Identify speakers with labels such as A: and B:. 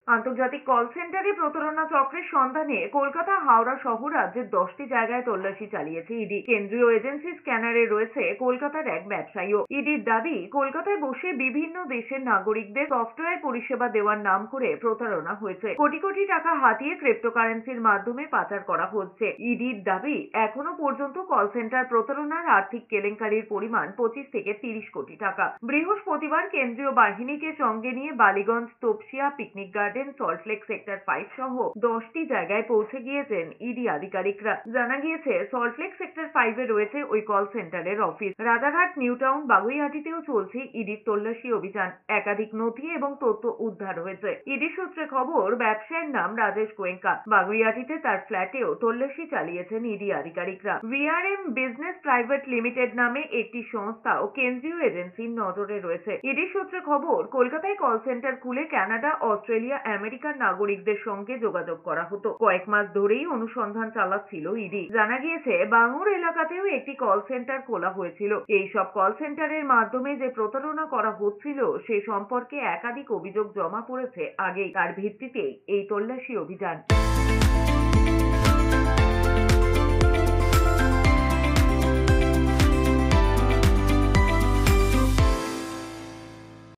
A: আন্তর্জাতিক কল সেন্টারে প্রতারণা চক্রের সন্ধানে কলকাতা, হাওড়া সহ রাজ্যের 10টি জায়গায় তল্লাশি চালিয়েছে ইডি। কেন্দ্রীয় এজেন্সি স্ক্যানারে রয়েছে কলকাতার এক ব্যবসায়ীও। ইডির দাবি, কলকাতায় বসে বিভিন্ন দেশের নাগরিকদের সফটওয়্যার পরিষেবা দেওয়ার নাম করে প্রতারণা হয়েছে। কোটি কোটি টাকা হাতিয়ে ক্রিপ্টোকারেন্সির মাধ্যমে পাচার করা হচ্ছে। ইডির দাবি, এখনো পর্যন্ত কল সেন্টার প্রতারণার আর্থিক কেলেঙ্কারির পরিমাণ 25 থেকে 30 কোটি টাকা। বৃহস্পতিবার কেন্দ্রীয় বাহিনীকে সঙ্গে নিয়ে Ballygunge, Topsia, picnic garden, Salt Lake sector 5 সহ 10টি জায়গায় পৌঁছে গিয়েছেন ইডি আধিকারিকরা। জানা গিয়েছে, সল্টলেক সেক্টর 5 এ রয়েছে ওই কল সেন্টারের অফিস। রাজারহাট, নিউটাউন, বাগুইআটিতেও চলছে ইডির তল্লাশি অভিযান। একাধিক নথি এবং তথ্য উদ্ধার হয়েছে। ইডি সূত্রে খবর, ব্যবসায়ীর নাম রাজেশ গোয়েঙ্কা। বাগুইআটিতে তার ফ্ল্যাটেও তল্লাশি চালিয়েছেন ইডি আধিকারিকরা। ভিআরএম বিজনেস প্রাইভেট লিমিটেড নামে একটি সংস্থা ও কেন্দ্রীয় এজেন্সির নজরে রয়েছে। ইডি সূত্রে খবর, কলকাতায় কল সেন্টার খুলে কানাডা, অস্ট্রেলিয়া, আমেরিকার নাগরিকদের সঙ্গে যোগাযোগ করা হতো। কয়েক মাস ধরেই অনুসন্ধান চালাচ্ছিল ইডি। জানা গিয়েছে, বাঙুর এলাকাতেও একটি কল সেন্টার খোলা হয়েছিল। এই সব কল সেন্টারের মাধ্যমে যে প্রতারণা করা হচ্ছিল সে সম্পর্কে একাধিক অভিযোগ জমা পড়েছে আগেই। তার ভিত্তিতেই এই তল্লাশি অভিযান।